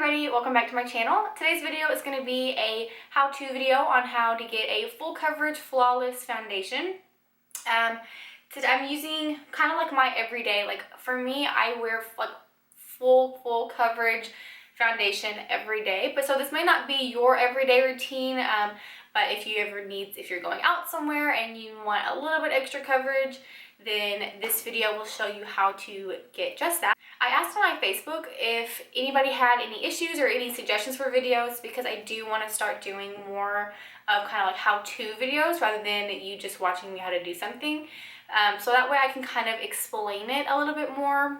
everybody, welcome back to my channel. Today's video is going to be a how-to video on how to get a full coverage flawless foundation. Today I'm using kind of like my everyday, like for me I wear like full coverage foundation every day, but so this may not be your everyday routine, but if you're going out somewhere and you want a little bit extra coverage, then this video will show you how to get just that. I asked on my Facebook if anybody had any issues or any suggestions for videos, because I do want to start doing more of kind of like how-to videos rather than you just watching me how to do something. So that way I can kind of explain it a little bit more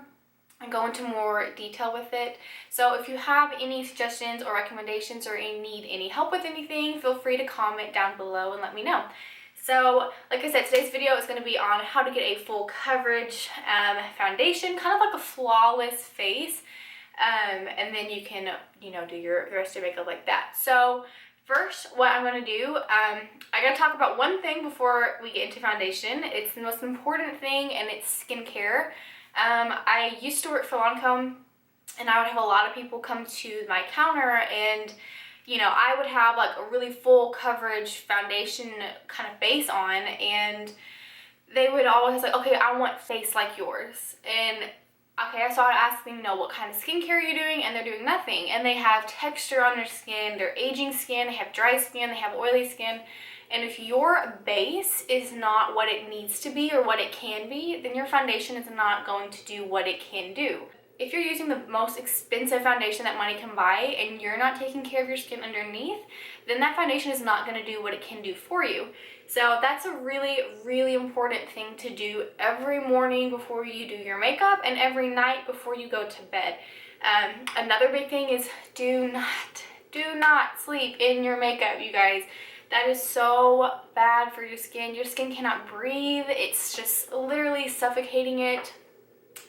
and go into more detail with it. So if you have any suggestions or recommendations or need any help with anything, feel free to comment down below and let me know. So like I said, today's video is going to be on how to get a full coverage foundation, kind of like a flawless face, and then you can, do the rest of your makeup like that. So first, what I'm going to do, I got to talk about one thing before we get into foundation. It's the most important thing, and it's skincare. I used to work for Lancome, and I would have a lot of people come to my counter, and I would have like a really full coverage foundation kind of base on, and they would always like, okay, I want face like yours. And okay, so I'd ask them, what kind of skincare are you doing? And they're doing nothing. And they have texture on their skin, they're aging skin, they have dry skin, they have oily skin. And if your base is not what it needs to be or what it can be, then your foundation is not going to do what it can do. If you're using the most expensive foundation that money can buy and you're not taking care of your skin underneath, then that foundation is not going to do what it can do for you. So that's a really important thing to do every morning before you do your makeup and every night before you go to bed. Another big thing is do not sleep in your makeup, you guys. That is so bad for your skin. Your skin cannot breathe. It's just literally suffocating it.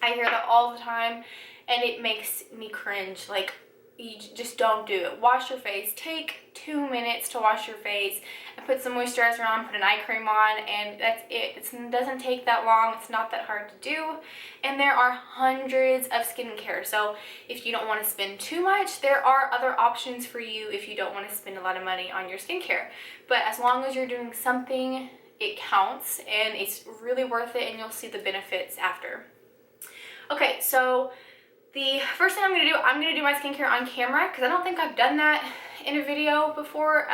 I hear that all the time, and it makes me cringe. Like, you just don't do it. Wash your face. Take 2 minutes to wash your face and put some moisturizer on, put an eye cream on, and that's it. It doesn't take that long. It's not that hard to do, and there are hundreds of skincare. So if you don't want to spend too much, there are other options for you if you don't want to spend a lot of money on your skincare. But as long as you're doing something, it counts, and it's really worth it, and you'll see the benefits after. Okay, so the first thing I'm going to do my skincare on camera, because I don't think I've done that in a video before.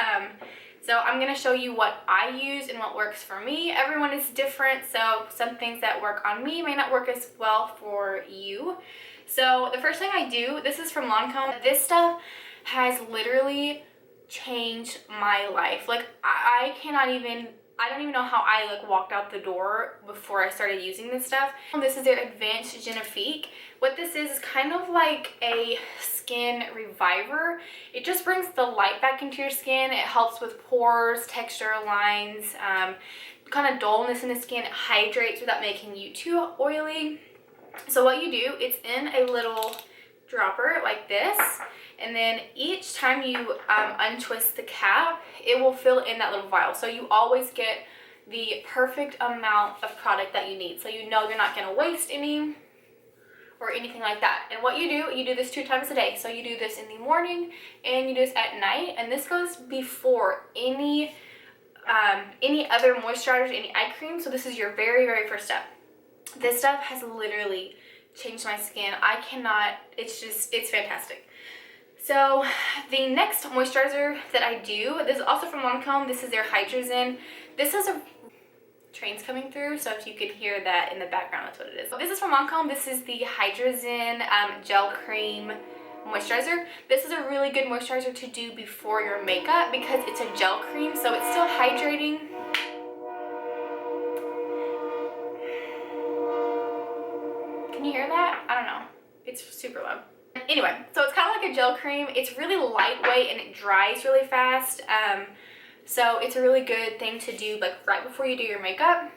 So I'm going to show you what I use and what works for me. Everyone is different, so some things that work on me may not work as well for you. So the first thing I do, this is from Lancome. This stuff has literally changed my life. Like, I don't even know how I walked out the door before I started using this stuff. This is their Advamced Genifique. What this is kind of like a skin reviver. It just brings the light back into your skin. It helps with pores, texture, lines, kind of dullness in the skin. It hydrates without making you too oily. So what you do, it's in a little dropper like this, and then each time you untwist the cap, it will fill in that little vial. So you always get the perfect amount of product that you need, so you know you're not going to waste any or anything like that. And what you do this 2 times a day. So you do this in the morning and you do this at night, and this goes before any other moisturizers, any eye cream. So this is your very first step. This stuff has literally changed my skin. It's fantastic. So the next moisturizer that I do, this is also from Lancome. This is their Hydra Zen. This is a train's coming through, so if you could hear that in the background, that's what it is. This is from Lancome. This is the Hydra Zen gel cream moisturizer. This is a really good moisturizer to do before your makeup because it's a gel cream, so it's still hydrating. Can you hear that? I don't know. It's super loud. Anyway, so it's kind of like a gel cream. It's really lightweight and it dries really fast. So it's a really good thing to do like right before you do your makeup.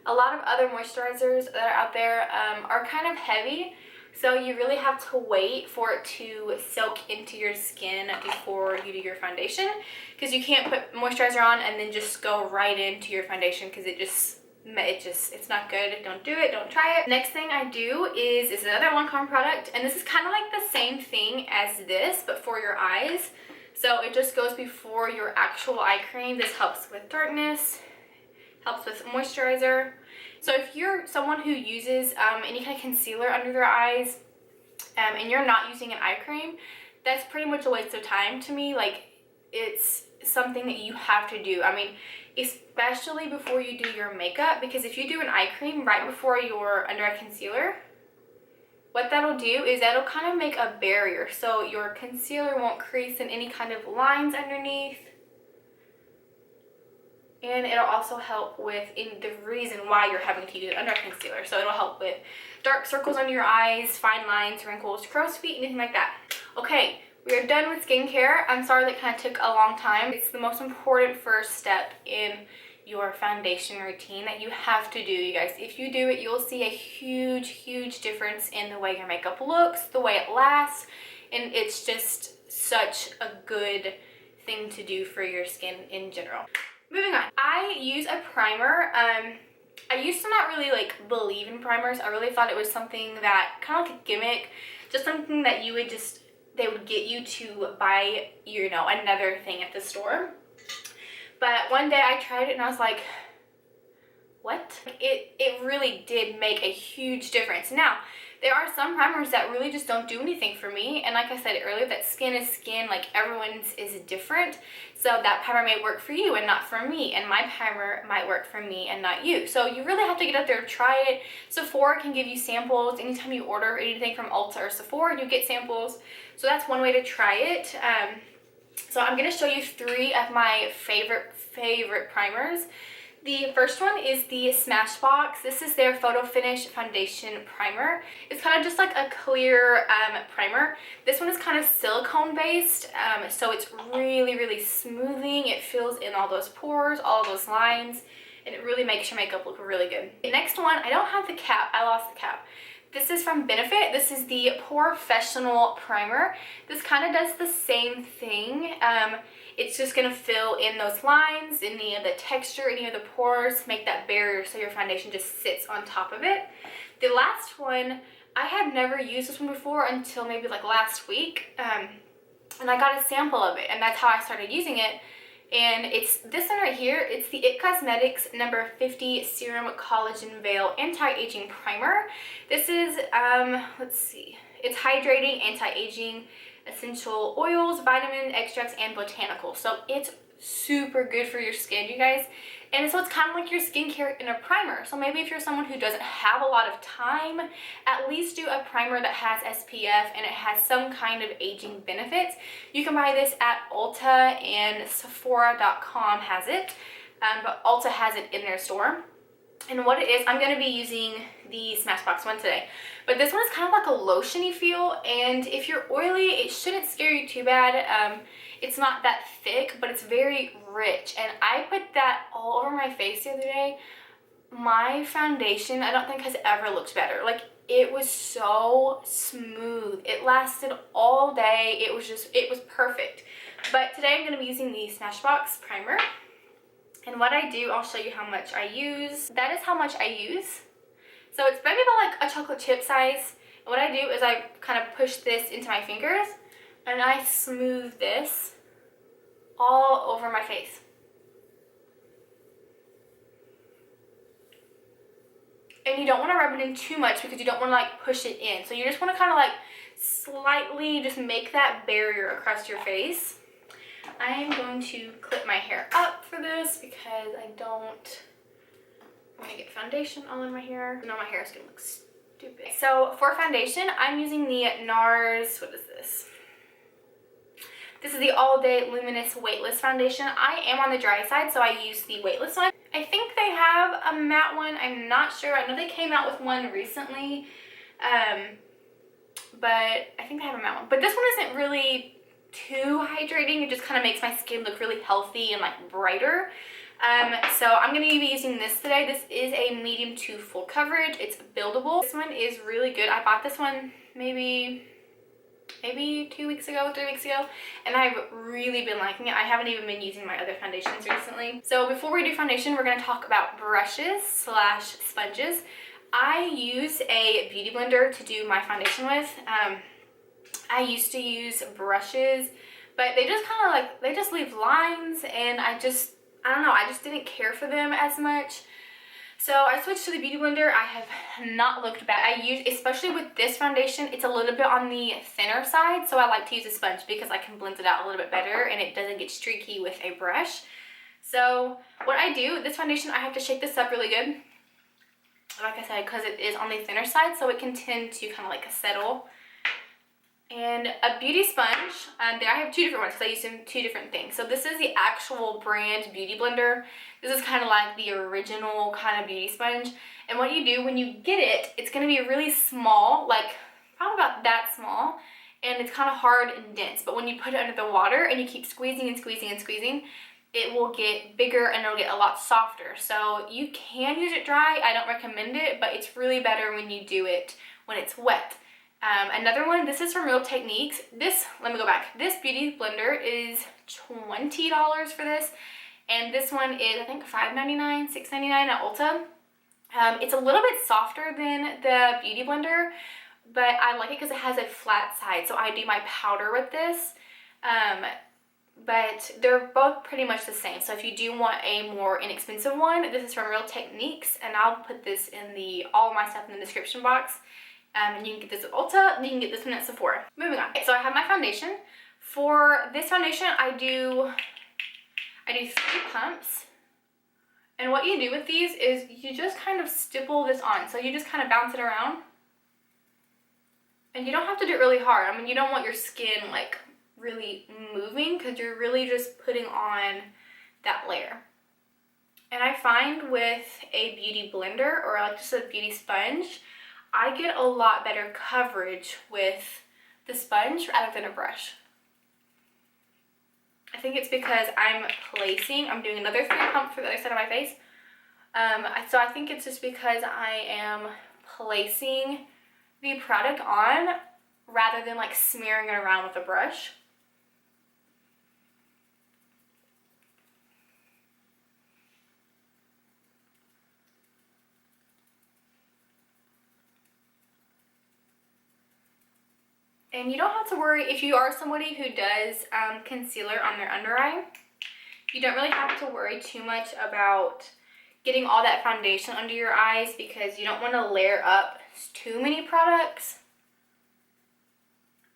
A lot of other moisturizers that are out there are kind of heavy. So you really have to wait for it to soak into your skin before you do your foundation. Because you can't put moisturizer on and then just go right into your foundation, because it just it's not good. Don't do it, don't try it. Next thing I do is another Lancome product, and this is kind of like the same thing as this, but for your eyes. So it just goes before your actual eye cream. This helps with darkness, helps with moisturizer. So if you're someone who uses any kind of concealer under their eyes, and you're not using an eye cream, that's pretty much a waste of time to me. Like, it's something that you have to do. I mean, especially before you do your makeup, because if you do an eye cream right before your under eye concealer, what that'll do is that'll kind of make a barrier, so your concealer won't crease in any kind of lines underneath. And it'll also help with the reason why you're having to use an under eye concealer. So it'll help with dark circles under your eyes, fine lines, wrinkles, crow's feet, anything like that. Okay, we are done with skincare. I'm sorry that kind of took a long time. It's the most important first step in your foundation routine that you have to do, you guys. If you do it, you'll see a huge, huge difference in the way your makeup looks, the way it lasts, and it's just such a good thing to do for your skin in general. Moving on, I use a primer. I used to not really like believe in primers. I really thought it was something that kind of like a gimmick, just something that you would they would get you to buy, you know, another thing at the store. But one day I tried it and I was like, what? It really did make a huge difference. Now, there are some primers that really just don't do anything for me. And like I said earlier, that skin is skin, like everyone's is different. So that primer may work for you and not for me. And my primer might work for me and not you. So you really have to get out there and try it. Sephora can give you samples. Anytime you order anything from Ulta or Sephora, you get samples. So that's one way to try it. So I'm going to show you 3 of my favorite primers. The first one is the Smashbox. This is their Photo Finish Foundation Primer. It's kind of just like a clear primer. This one is kind of silicone based, so it's really, really smoothing. It fills in all those pores, all those lines, and it really makes your makeup look really good. The next one, I don't have the cap. I lost the cap. This is from Benefit. This is the Porefessional Primer. This kind of does the same thing. It's just going to fill in those lines, any of the texture, any of the pores, make that barrier so your foundation just sits on top of it. The last one, I had never used this one before until maybe like last week. And I got a sample of it, and that's how I started using it. And it's this one right here. It's the IT Cosmetics number 50 Serum Collagen Veil Anti-Aging Primer. This is, let's see, it's hydrating, anti-aging, essential oils, vitamin extracts, and botanicals. So it's super good for your skin, you guys. And so it's kind of like your skincare in a primer. So maybe if you're someone who doesn't have a lot of time, at least do a primer that has SPF and it has some kind of aging benefits. You can buy this at Ulta, and Sephora.com has it, but Ulta has it in their store. And what it is, I'm going to be using the Smashbox one today. But this one is kind of like a lotiony feel, and if you're oily, it shouldn't scare you too bad. It's not that thick, but it's very rich. And I put that all over my face the other day. My foundation, I don't think has ever looked better. Like, it was so smooth. It lasted all day. It was perfect. But today I'm going to be using the Smashbox primer. And what I do, I'll show you how much I use. That is how much I use. So it's maybe about like a chocolate chip size. And what I do is I kind of push this into my fingers and I smooth this all over my face. And you don't want to rub it in too much because you don't want to like push it in. So you just want to kind of like slightly just make that barrier across your face. I am going to clip my hair up for this because I don't want to get foundation all in my hair. No, my hair is going to look stupid. So for foundation, I'm using the NARS, what is this? This is the All Day Luminous Weightless Foundation. I am on the dry side, so I use the weightless one. I think they have a matte one. I'm not sure. I know they came out with one recently, but I think they have a matte one. But this one isn't really too hydrating. It just kind of makes my skin look really healthy and like brighter. So I'm going to be using this today. This is a medium to full coverage. It's buildable. This one is really good. I bought this one maybe maybe 2 weeks ago, 3 weeks ago, and I've really been liking it. I haven't even been using my other foundations recently. So before we do foundation, we're going to talk about brushes slash sponges. I use a beauty blender to do my foundation with. I used to use brushes, but they just kind of like, they just leave lines, and I don't know, I just didn't care for them as much. So I switched to the beauty blender. I have not looked back. I use, especially with this foundation, it's a little bit on the thinner side, so I like to use a sponge because I can blend it out a little bit better and it doesn't get streaky with a brush. So what I do, this foundation, I have to shake this up really good, like I said, because it is on the thinner side, so it can tend to kind of like settle. And a beauty sponge, I have two different ones because I use them two different things. So this is the actual brand beauty blender. This is kind of like the original kind of beauty sponge. And what you do when you get it, it's going to be really small, like probably about that small. And it's kind of hard and dense. But when you put it under the water and you keep squeezing and squeezing and squeezing, it will get bigger and it'll get a lot softer. So you can use it dry. I don't recommend it, but it's really better when you do it when it's wet. Another one, this is from Real Techniques. Let me go back. This beauty blender is $20 for this. And this one is, I think, $5.99, $6.99 at Ulta. It's a little bit softer than the beauty blender, but I like it because it has a flat side. So I do my powder with this. But they're both pretty much the same. So if you do want a more inexpensive one, this is from Real Techniques. And I'll put this in all of my stuff in the description box. And you can get this at Ulta, you can get this one at Sephora. Moving on. So I have my foundation. For this foundation, I do 3 pumps. And what you do with these is you just kind of stipple this on. So you just kind of bounce it around. And you don't have to do it really hard. I mean, you don't want your skin like really moving because you're really just putting on that layer. And I find with a beauty blender or like just a beauty sponge, I get a lot better coverage with the sponge rather than a brush. I think it's because I'm doing another 3 pump for the other side of my face. So I think it's just because I am placing the product on rather than like smearing it around with a brush. And you don't have to worry if you are somebody who does concealer on their under eye. You don't really have to worry too much about getting all that foundation under your eyes because you don't want to layer up too many products,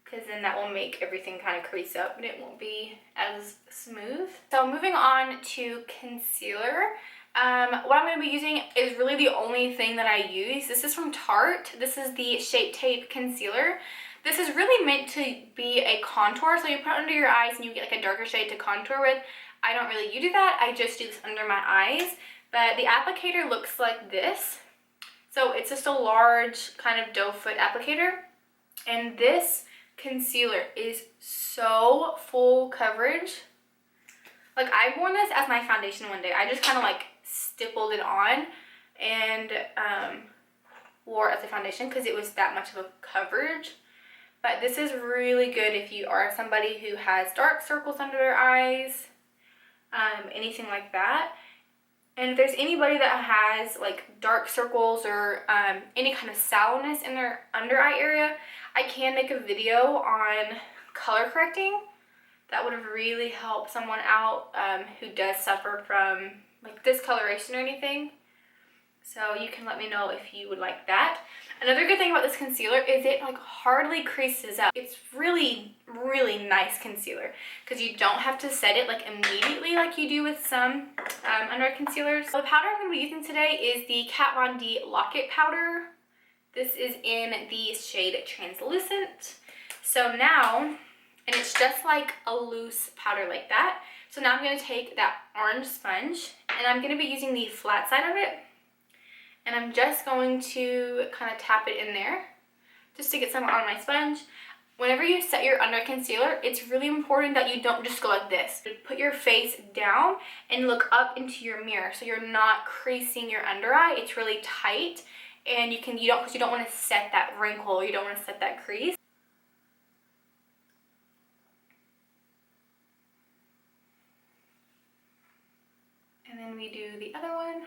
because then that will make everything kind of crease up and it won't be as smooth. So moving on to concealer. What I'm going to be using is really the only thing that I use. This is from Tarte. This is the Shape Tape Concealer. This is really meant to be a contour, so you put it under your eyes and you get like a darker shade to contour with. I don't really do that, I just do this under my eyes, but the applicator looks like this. So it's just a large kind of doe foot applicator, and this concealer is so full coverage. Like, I've worn this as my foundation one day. I just kind of like stippled it on and wore it as a foundation because it was that much of a coverage. But this is really good if you are somebody who has dark circles under their eyes, anything like that. And if there's anybody that has like dark circles or any kind of sallowness in their under eye area, I can make a video on color correcting. That would really help someone out who does suffer from like discoloration or anything. So you can let me know if you would like that. Another good thing about this concealer is it like hardly creases out. It's really, really nice concealer because you don't have to set it like immediately like you do with some under eye concealers. So the powder I'm going to be using today is the Kat Von D Lock-It powder. This is in the shade Translucent. So now, and it's just like a loose powder like that. So now I'm going to take that orange sponge and I'm going to be using the flat side of it. And I'm just going to kind of tap it in there just to get some on my sponge. Whenever you set your under concealer, it's really important that you don't just go like this. Put your face down and look up into your mirror so you're not creasing your under eye. It's really tight, and you don't want to set that wrinkle, you don't want to set that crease. And then we do the other one.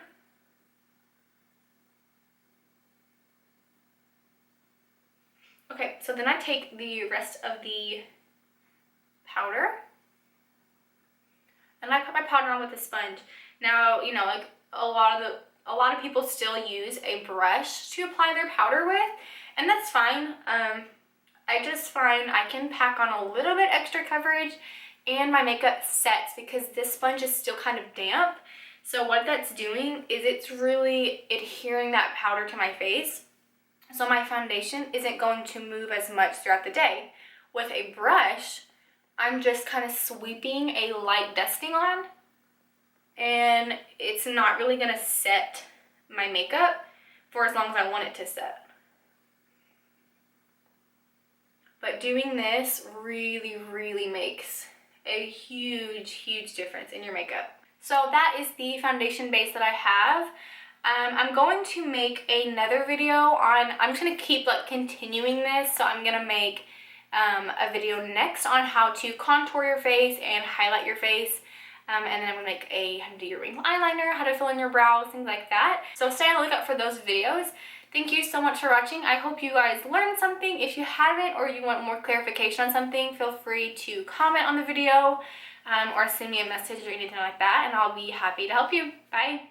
Okay, so then I take the rest of the powder and I put my powder on with a sponge. Now, you know, like a lot of people still use a brush to apply their powder with, and that's fine. I just find I can pack on a little bit extra coverage and my makeup sets because this sponge is still kind of damp. So what that's doing is it's really adhering that powder to my face. So my foundation isn't going to move as much throughout the day. With a brush, I'm just kind of sweeping a light dusting on, and it's not really gonna set my makeup for as long as I want it to set. But doing this really, really makes a huge, huge difference in your makeup. So that is the foundation base that I have. I'm going to make another video on, I'm just going to keep like continuing this, so I'm going to make a video next on how to contour your face and highlight your face. And then I'm going to make how to do your wrinkle eyeliner, how to fill in your brows, things like that. So stay on the lookout for those videos. Thank you so much for watching. I hope you guys learned something. If you haven't or you want more clarification on something, feel free to comment on the video or send me a message or anything like that, and I'll be happy to help you. Bye.